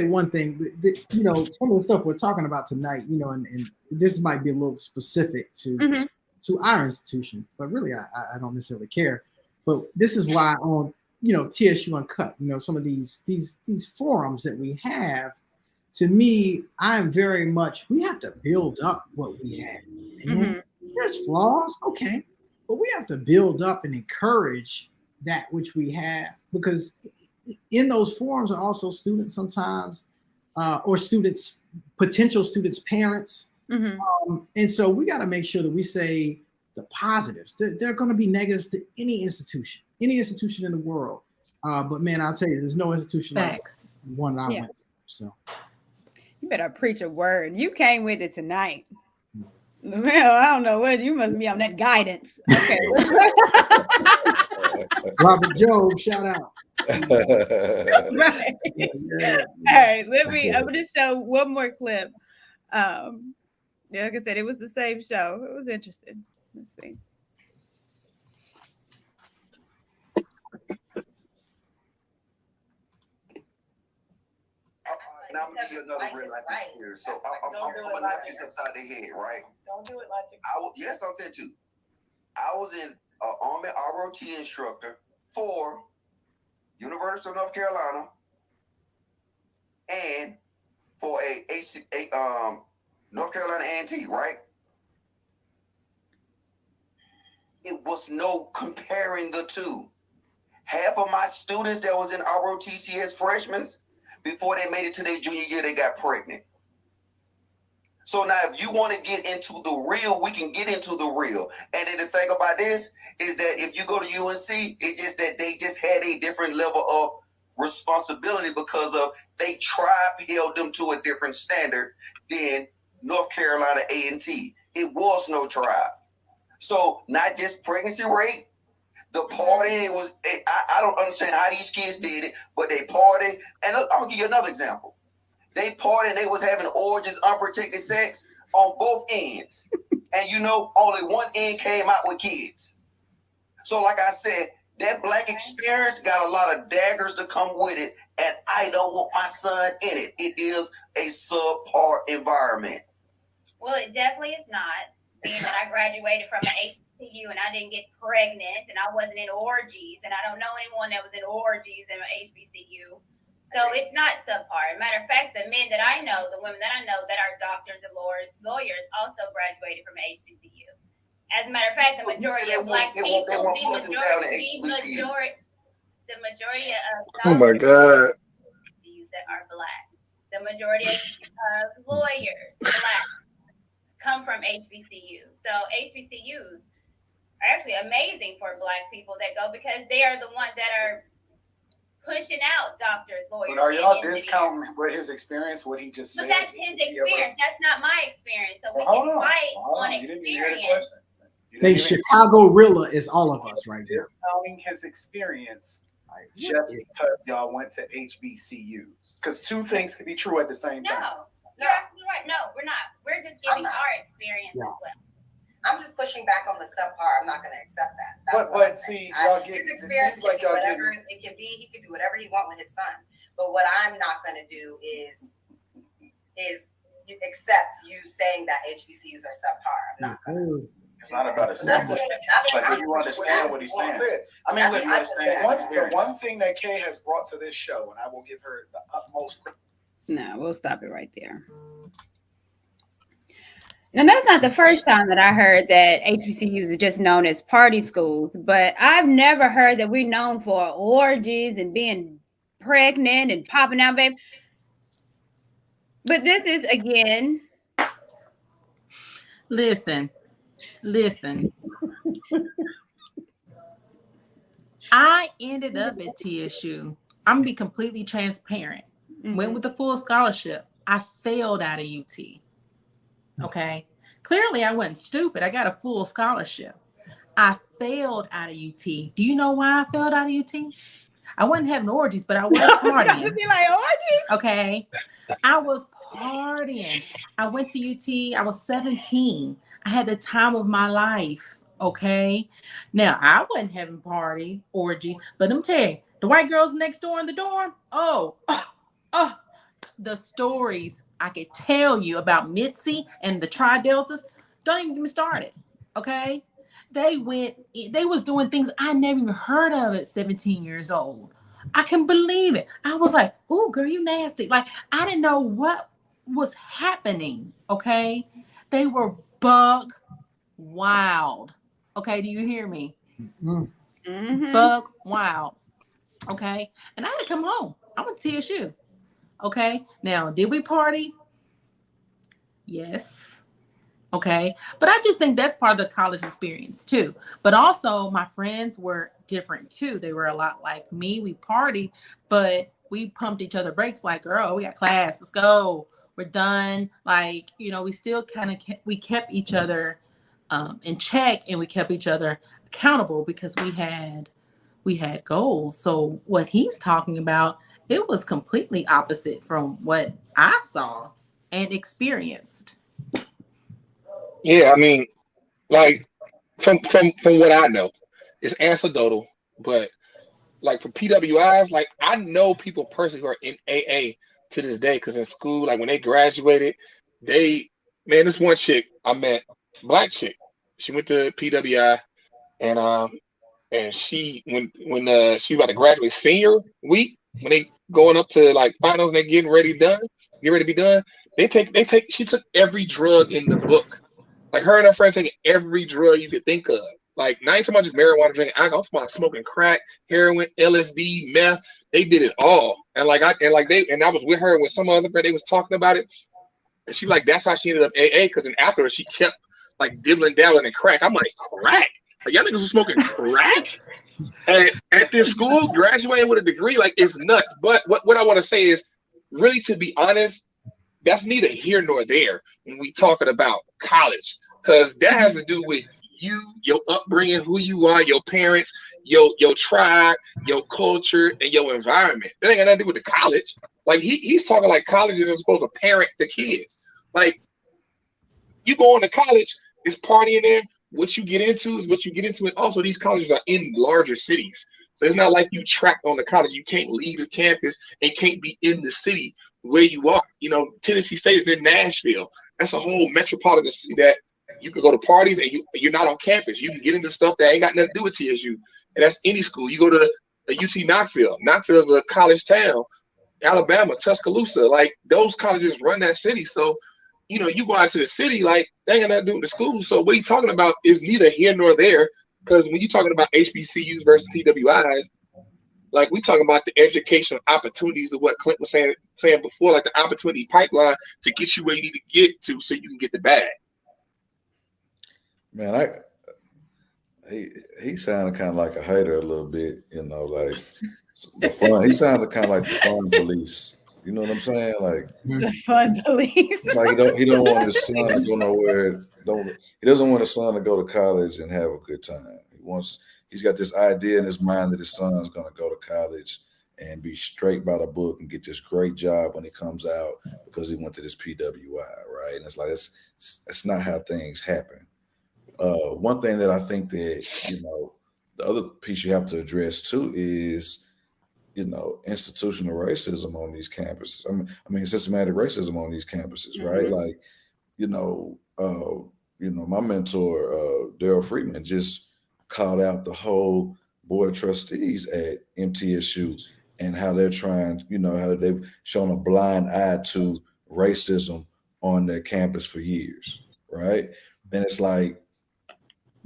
one thing, some of the stuff we're talking about tonight, and this might be a little specific to our institution, but really I don't necessarily care. But this is why on TSU Uncut, some of these forums that we have, to me, I'm very much, we have to build up what we have. And there's flaws, okay, but we have to build up and encourage that which we have, because in those forums are also students sometimes, or potential students' parents. And so we got to make sure that we say the positives. There are going to be negatives to any institution in the world. But man, I'll tell you, there's no institution like one that I went to. So you better preach a word. You came with it tonight. Well, I don't know what you must be on that guidance. Okay. Robert Job, shout out. Right. Yeah. All right, I'm going to show one more clip. Like I said, it was the same show. It was interesting. Let's see. Now I'm gonna give you another real life experience. So I'm gonna knock this upside the head, right? Don't do it like yes, I'm fit to. I was in Army ROT instructor for University of North Carolina and for a North Carolina A&T, right? It was no comparing the two. Half of my students that was in ROTC freshmen, before they made it to their junior year, they got pregnant. So now if you want to get into the real, we can get into the real. And then the thing about this is that if you go to UNC, it's just that they just had a different level of responsibility because of they tribe held them to a different standard than North Carolina A&T. It was no tribe. So not just pregnancy rate, the party was, I don't understand how these kids did it, but they partied. And I'm going to give you another example. They partied and they was having orgies, unprotected sex on both ends. And only one end came out with kids. So like I said, that Black experience got a lot of daggers to come with it. And I don't want my son in it. It is a subpar environment. Well, it definitely is not. Being that I graduated from an HBCU and I didn't get pregnant and I wasn't in orgies and I don't know anyone that was in orgies in an HBCU. So it's not subpar. Matter of fact, the men that I know, the women that I know that are doctors and lawyers also graduated from HBCU. As a matter of fact, the majority of Black people, the majority of oh my God, that are Black, the majority of lawyers, Black, come from HBCUs. So HBCUs are actually amazing for Black people that go because they are the ones that are pushing out doctors, lawyers. But are y'all discounting what his experience, what he just said? But that's his experience. That's not my experience. So we can fight on experience. Hey, Chicago Rilla is all of us right now. Discounting his experience just because y'all went to HBCUs. Because two things can be true at the same time. No, you're absolutely right. No, we're not. We're just giving our experience as well. I'm just pushing back on the subpar. I'm not going to accept that. That's but see, y'all get his experience. Like y'all whatever it can be, he can do whatever he wants with his son. But what I'm not going to do is accept you saying that HBCUs are subpar. I'm not going to. It's not about a sample. But do you understand what he's saying? I mean, listen, the one thing that Kay has brought to this show, and I will give her the utmost. No, we'll stop it right there. And that's not the first time that I heard that HBCUs are just known as party schools, but I've never heard that we're known for orgies and being pregnant and popping out, baby. But this is, again. Listen. I ended up at TSU. I'm going to be completely transparent. Went with a full scholarship. I failed out of UT. Okay. Clearly, I wasn't stupid. I got a full scholarship. I failed out of UT. Do you know why I failed out of UT? I wasn't having orgies, but I was partying. Be like orgies? Okay. I was partying. I went to UT. I was 17. I had the time of my life. Okay. Now, I wasn't having party orgies, but let me tell you, the white girls next door in the dorm, the stories I could tell you about Mitzi and the Tri-Deltas, don't even get me started. Okay. They was doing things I never even heard of at 17 years old. I can believe it. I was like, oh, girl, you nasty. Like, I didn't know what was happening. Okay. They were bug wild. Okay. Do you hear me? Mm-hmm. Bug wild. Okay. And I had to come home. I went to TSU. Okay. Now, did we party? Yes. Okay. But I just think that's part of the college experience too. But also, my friends were different too. They were a lot like me. We partied, but we pumped each other brakes like, girl, we got class. Let's go. We're done. Like, we still kind of we kept each other in check, and we kept each other accountable because we had goals. So what he's talking about, it was completely opposite from what I saw and experienced. Yeah, I mean, like from what I know, it's anecdotal, but like for PWIs, like I know people personally who are in AA to this day because in school, like when they graduated, they this one chick I met, black chick, she went to PWI and she when she was about to graduate senior week when they going up to like finals and they get ready to be done, she took every drug in the book. Like her and her friend taking every drug you could think of. Like, not even talking about just marijuana, drinking alcohol, I'm talking about smoking crack, heroin, LSD, meth. They did it all. And I was with her with some other friend. They was talking about it, and she like that's how she ended up AA. Because then afterwards she kept like dibbling dabbling in crack. I'm like, crack? Like y'all niggas was smoking crack? And at this school, graduating with a degree, like it's nuts. But what I want to say is, really, to be honest, that's neither here nor there when we talking about college, because that has to do with you, your upbringing, who you are, your parents, your tribe, your culture, and your environment. That ain't got nothing to do with the college. Like he's talking like colleges are supposed to parent the kids. Like you going to college, is partying there. What you get into is what you get into, and also these colleges are in larger cities. So it's not like you trapped on the college. You can't leave the campus and can't be in the city where you are. Tennessee State is in Nashville. That's a whole metropolitan city that you can go to parties and you're not on campus. You can get into stuff that ain't got nothing to do with TSU. And that's any school. You go to the UT Knoxville. Knoxville is a college town. Alabama, Tuscaloosa. Like those colleges run that city. So, you go out to the city, like they ain't got nothing to do with the school. So what he's talking about is neither here nor there. Because when you're talking about HBCUs versus PWIs, like we talking about the educational opportunities of what Clint was saying before, like the opportunity pipeline to get you where you need to get to so you can get the bag. Man, he sounded kind of like a hater a little bit, like the fun. He sounded kind of like the fun police. You know what I'm saying? Like the fun police. It's like he don't want his son to go nowhere. He doesn't want his son to go to college and have a good time. He's got this idea in his mind that his son's going to go to college and be straight by the book and get this great job when he comes out because he went to this PWI, right? And it's like it's not how things happen. One thing that I think that the other piece you have to address too is institutional racism on these campuses. I mean systematic racism on these campuses, right? Mm-hmm. Like my mentor Daryl Friedman just called out the whole board of trustees at MTSU and how they're trying, how they've shown a blind eye to racism on their campus for years, right? And it's like,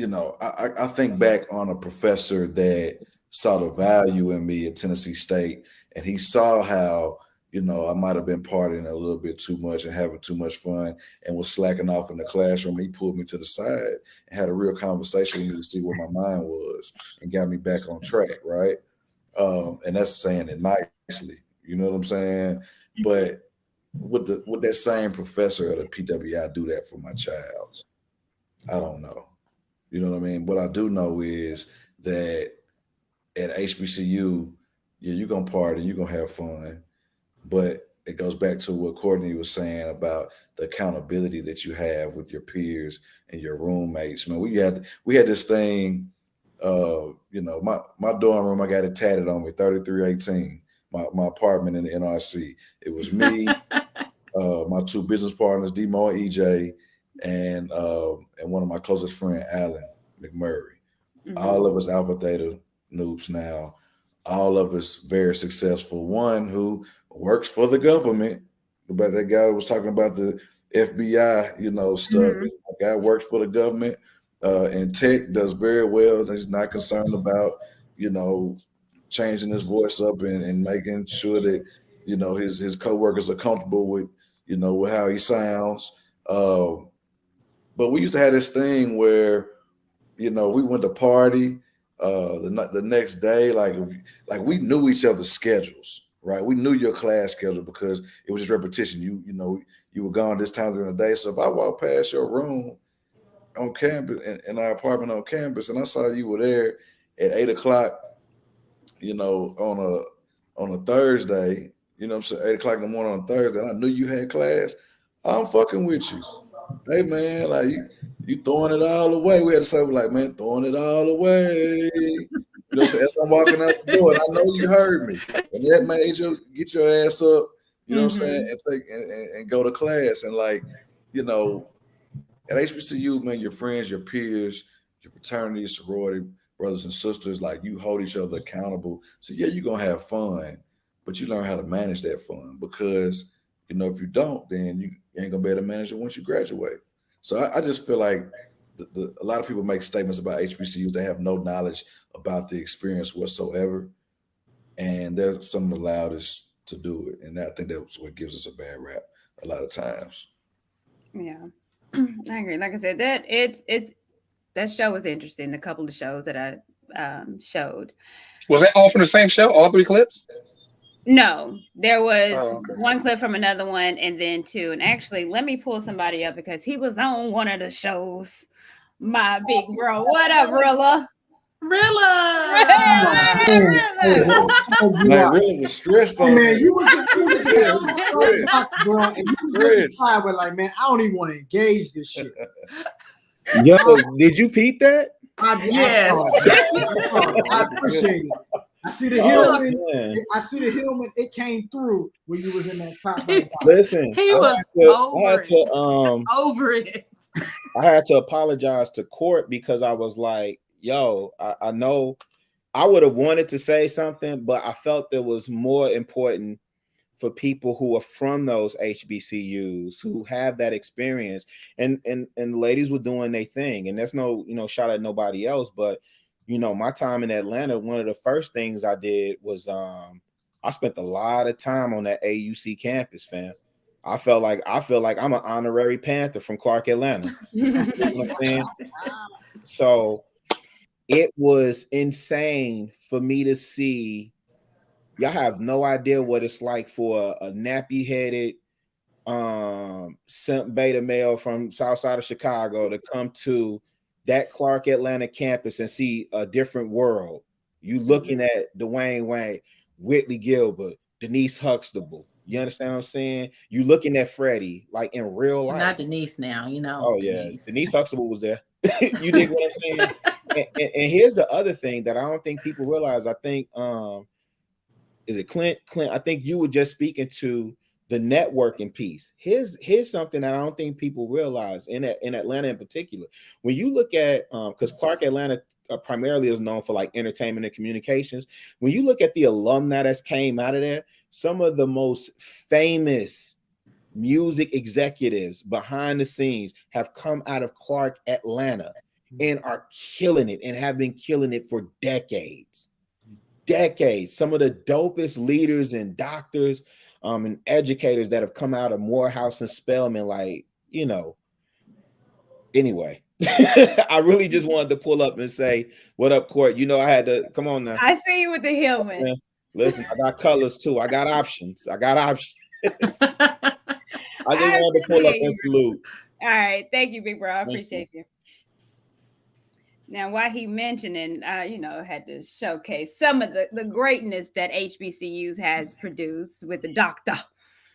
I think back on a professor that saw the value in me at Tennessee State, and he saw how, I might have been partying a little bit too much and having too much fun and was slacking off in the classroom. He pulled me to the side and had a real conversation with me to see where my mind was and got me back on track, right? And that's saying it nicely, you know what I'm saying? But would that same professor at a PWI do that for my child? I don't know. You know what I mean? What I do know is that at HBCU, yeah, you're going to party, you're going to have fun, but it goes back to what Courtney was saying about the accountability that you have with your peers and your roommates. Man, we had this thing, my dorm room, I got it tatted on me, 3318. my apartment in the NRC. It was me, my two business partners, Demo and EJ, and one of my closest friend, Alan McMurray. All of us Alpha Theta noobs now. All of us very successful. One who works for the government, but that guy was talking about the FBI, stuff. The guy works for the government and tech, does very well. He's not concerned about, changing his voice up and making sure that, his coworkers are comfortable with, with how he sounds. But we used to have this thing where, we went to party the next day, like we knew each other's schedules, right? We knew your class schedule because it was just repetition. You were gone this time during the day. So if I walked past your room on campus, in our apartment on campus, and I saw you were there at 8:00, on a Thursday, I'm saying, 8:00 in the morning on Thursday, and I knew you had class, I'm fucking with you. Hey man, like you throwing it all away. We had to say, like, man, throwing it all away. So as I'm walking out the door, and I know you heard me, and that made you get your ass up, what I'm saying, and take and go to class. And like, at HBCU, man, your friends, your peers, your fraternity, sorority, brothers and sisters, like you hold each other accountable. So yeah, you're gonna have fun, but you learn how to manage that fun because if you don't, then you ain't gonna be able to manage it once you graduate. So I just feel like a lot of people make statements about HBCUs. They have no knowledge about the experience whatsoever, and they're some of the loudest to do it. And I think that's what gives us a bad rap a lot of times. Yeah, I agree. Like I said, that show was interesting. The couple of shows that I showed. Was that all from the same show? All three clips? No, there was one clip from another one, and then two. And actually, let me pull somebody up because he was on one of the shows. My big bro, what up, Rilla? Rilla. Man, Rilla was stressed on man. that. You was like, man, I don't even want to engage this shit. Yo, did you peep that? Yes. I appreciate it. I see the Hillman. I see the Hillman. It came through when you was in that top. Listen, he was over it. I had to apologize to court because I was like, yo, I know I would have wanted to say something, but I felt it was more important for people who are from those HBCUs who have that experience, and ladies were doing their thing, and there's no shot at nobody else, but my time in Atlanta, one of the first things I did was I spent a lot of time on that AUC campus, fam. I feel like I'm an honorary Panther from Clark, Atlanta. You know what I'm saying? So it was insane for me to see. Y'all have no idea what it's like for a nappy-headed simp beta male from south side of Chicago to come to that Clark Atlanta campus and see a different world. You looking at Dwayne Wayne, Whitley Gilbert, Denise Huxtable. You understand what I'm saying? You looking at Freddie like in real life. Not Denise now, Oh Denise. yeah, Denise Huxtable was there. You dig what I'm saying? and here's the other thing that I don't think people realize. I think is it Clint? I think you were just speaking to the networking piece. Here's something that I don't think people realize in Atlanta in particular. When you look at because Clark Atlanta primarily is known for like entertainment and communications. When you look at the alumni that's came out of there, some of the most famous music executives behind the scenes have come out of Clark Atlanta and are killing it and have been killing it for decades. Some of the dopest leaders and doctors and educators that have come out of Morehouse and Spelman, anyway. I really just wanted to pull up and say, what up, Court? I had to come on now. I see you with the Hillman. Listen, I got colors too. I got options. I just wanted to pull up and salute. All right. Thank you, big bro. I appreciate you. Now, while he mentioning, had to showcase some of the greatness that HBCUs has produced with the Dr.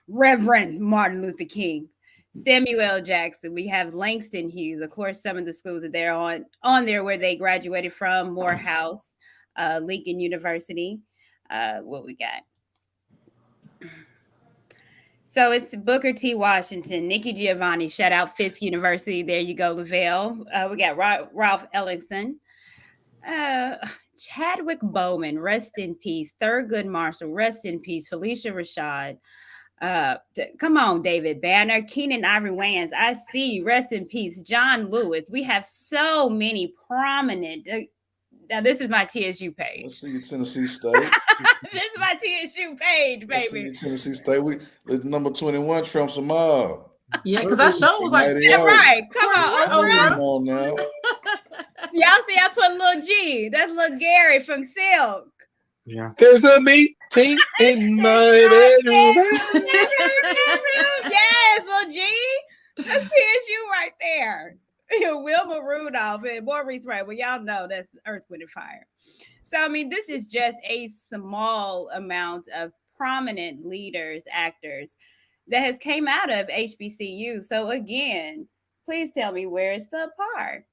Reverend Martin Luther King, Samuel L. Jackson. We have Langston Hughes. Of course, some of the schools are there on there where they graduated from: Morehouse, Lincoln University. What we got? So it's Booker T. Washington, Nikki Giovanni, shout out Fisk University. There you go, Lavelle. We got Ralph Ellingson. Chadwick Bowman, rest in peace. Thurgood Marshall, rest in peace. Felicia Rashad. Come on, David Banner. Keenan Ivory Wayans, I see you. Rest in peace. John Lewis. We have so many prominent. Now, this is my TSU page. Let's see Tennessee State. This is my TSU page, Let's baby. see Tennessee State. We number 21 trumps them all. Yeah, because our show was like, yeah, right. Come on, Come on now. Y'all see, I put little G. That's little Gary from Silk. Yeah. There's a meeting in my bedroom. Yes, little G. That's TSU right there. Wilma Rudolph and Maurice Wright. Well, y'all know that's Earth, Wind, and Fire. So, I mean, this is just a small amount of prominent leaders, actors that has came out of HBCU. So, again, please tell me where it's subpar.